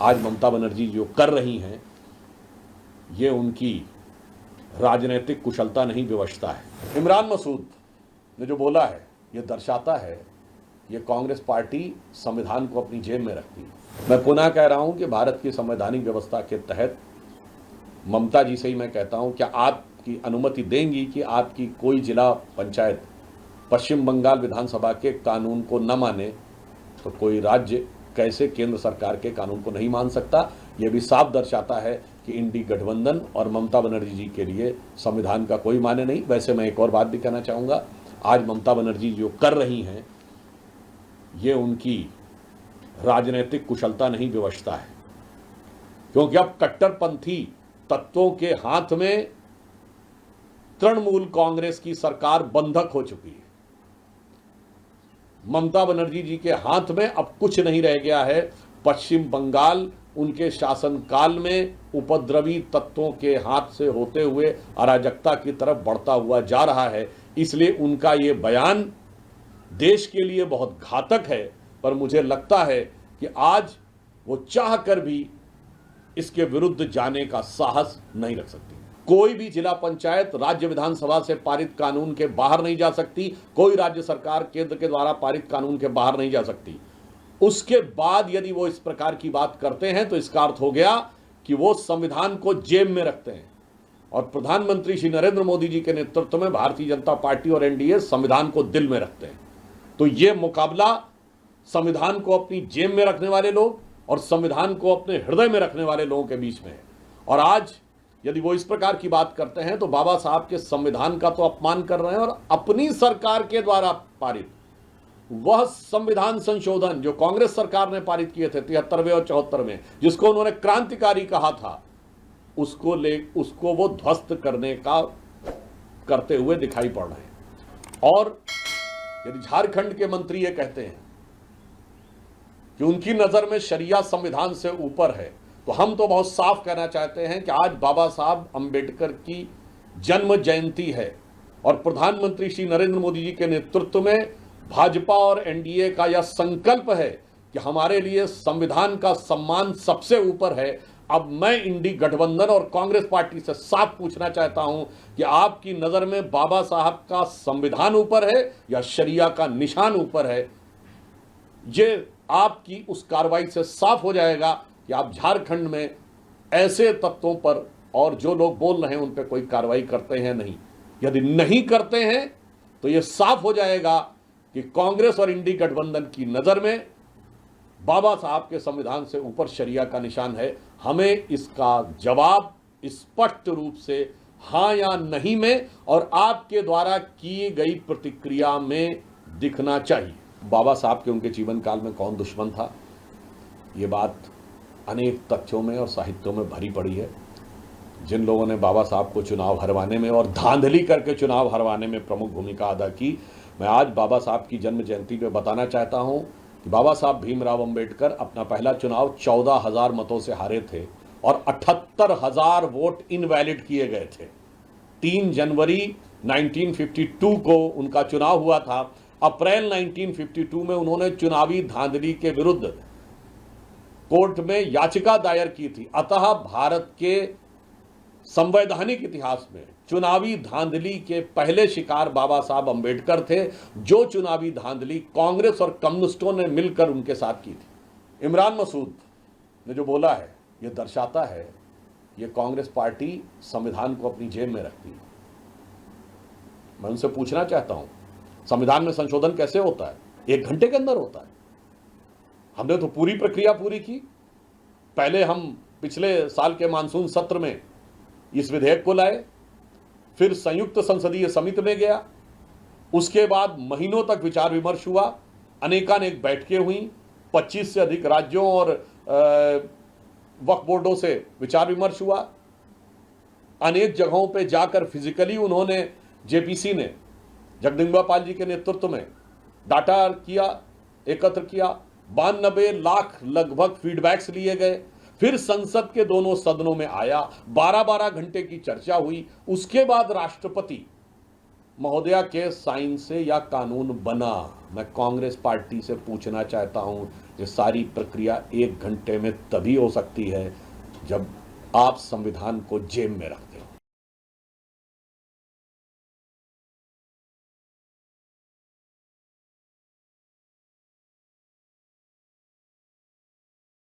आज ममता बनर्जी जो कर रही हैं ये उनकी राजनीतिक कुशलता नहीं, विवशता है। इमरान मसूद ने जो बोला है ये दर्शाता है ये कांग्रेस पार्टी संविधान को अपनी जेब में रखती है। मैं पुनः कह रहा हूं कि भारत की संवैधानिक व्यवस्था के तहत ममता जी से ही मैं कहता हूं, क्या आपकी अनुमति देंगी कि आपकी कोई जिला पंचायत पश्चिम बंगाल विधानसभा के कानून को न माने तो कोई राज्य कैसे केंद्र सरकार के कानून को नहीं मान सकता। यह भी साफ दर्शाता है कि इंडी गठबंधन और ममता बनर्जी जी के लिए संविधान का कोई माने नहीं। वैसे मैं एक और बात भी कहना चाहूँगा, आज ममता बनर्जी जो कर रही हैं ये उनकी राजनीतिक कुशलता नहीं, विवशता है। क्योंकि अब कट्टरपंथी तत्वों के हाथ में तृणमूल कांग्रेस की सरकार बंधक हो चुकी है। ममता बनर्जी जी के हाथ में अब कुछ नहीं रह गया है। पश्चिम बंगाल उनके शासनकाल में उपद्रवी तत्वों के हाथ से होते हुए अराजकता की तरफ बढ़ता हुआ जा रहा है। इसलिए उनका ये बयान देश के लिए बहुत घातक है। पर मुझे लगता है कि आज वो चाह कर भी इसके विरुद्ध जाने का साहस नहीं रख सकती। कोई भी जिला पंचायत राज्य विधानसभा से पारित कानून के बाहर नहीं जा सकती। कोई राज्य सरकार केंद्र के द्वारा पारित कानून के बाहर नहीं जा सकती। उसके बाद यदि वो इस प्रकार की बात करते हैं तो इसका अर्थ हो गया कि वो संविधान को जेब में रखते हैं। और प्रधानमंत्री श्री नरेंद्र मोदी जी के नेतृत्व में भारतीय जनता पार्टी और एनडीए संविधान को दिल में रखते हैं। तो ये मुकाबला संविधान को अपनी जेब में रखने वाले लोग और संविधान को अपने हृदय में रखने वाले लोगों के बीच में है। और आज यदि वो इस प्रकार की बात करते हैं तो बाबा साहब के संविधान का तो अपमान कर रहे हैं और अपनी सरकार के द्वारा पारित वह संविधान संशोधन जो कांग्रेस सरकार ने पारित किए थे 73वें और 74वें, जिसको उन्होंने क्रांतिकारी कहा था, उसको वो ध्वस्त करने का करते हुए दिखाई पड़ रहे हैं। और यदि झारखंड के मंत्री ये कहते हैं कि उनकी नजर में शरिया संविधान से ऊपर है, तो हम तो बहुत साफ कहना चाहते हैं कि आज बाबा साहब अंबेडकर की जन्म जयंती है और प्रधानमंत्री श्री नरेंद्र मोदी जी के नेतृत्व में भाजपा और एनडीए का यह संकल्प है कि हमारे लिए संविधान का सम्मान सबसे ऊपर है। अब मैं इंडी गठबंधन और कांग्रेस पार्टी से साफ पूछना चाहता हूं कि आपकी नजर में बाबा साहब का संविधान ऊपर है या शरिया का निशान ऊपर है। ये आपकी उस कार्रवाई से साफ हो जाएगा कि आप झारखंड में ऐसे तत्वों पर और जो लोग बोल रहे हैं उन पर कोई कार्रवाई करते हैं नहीं। यदि नहीं करते हैं तो यह साफ हो जाएगा कि कांग्रेस और इंडी गठबंधन की नजर में बाबा साहब के संविधान से ऊपर शरिया का निशान है। हमें इसका जवाब स्पष्ट रूप से हां या नहीं में और आपके द्वारा की गई प्रतिक्रिया में दिखना चाहिए। बाबा साहब के उनके जीवन काल में कौन दुश्मन था, ये बात अनेक तथ्यों में और साहित्यों में भरी पड़ी है। जिन लोगों ने बाबा साहब को चुनाव हरवाने में और धांधली करके चुनाव हरवाने में प्रमुख भूमिका अदा की, मैं आज बाबा साहब की जन्म जयंती पे बताना चाहता हूं कि बाबा साहब भीमराव अंबेडकर अपना पहला चुनाव 14,000 मतों से हारे थे और 78,000 वोट इनवैलिड किए गए थे। 3 जनवरी 1952 को उनका चुनाव हुआ था। अप्रैल 1952 में उन्होंने चुनावी धांधली के विरुद्ध कोर्ट में याचिका दायर की थी। अतः भारत के संवैधानिक इतिहास में चुनावी धांधली के पहले शिकार बाबा साहब अंबेडकर थे, जो चुनावी धांधली कांग्रेस और कम्युनिस्टों ने मिलकर उनके साथ की थी। इमरान मसूद ने जो बोला है यह दर्शाता है ये कांग्रेस पार्टी संविधान को अपनी जेब में रखती है। मैं उनसे पूछना चाहता हूं, संविधान में संशोधन कैसे होता है? 1 घंटे के अंदर होता है। हमने तो पूरी प्रक्रिया पूरी की। पहले हम पिछले साल के मानसून सत्र में इस विधेयक को लाए, फिर संयुक्त संसदीय समिति में गया, उसके बाद महीनों तक विचार विमर्श हुआ, अनेकानेक बैठकें हुई, 25 से अधिक राज्यों और वक्फ बोर्डों से विचार विमर्श हुआ। अनेक जगहों पे जाकर फिजिकली उन्होंने जेपीसी ने जगदम्बिका पाल जी के नेतृत्व में डाटा किया, एकत्र किया। 92 लाख लगभग फीडबैक्स लिए गए। फिर संसद के दोनों सदनों में आया, 12-12 घंटे की चर्चा हुई। उसके बाद राष्ट्रपति महोदया के साइन से या कानून बना। मैं कांग्रेस पार्टी से पूछना चाहता हूं, ये सारी प्रक्रिया 1 घंटे में तभी हो सकती है जब आप संविधान को जेब में रखें।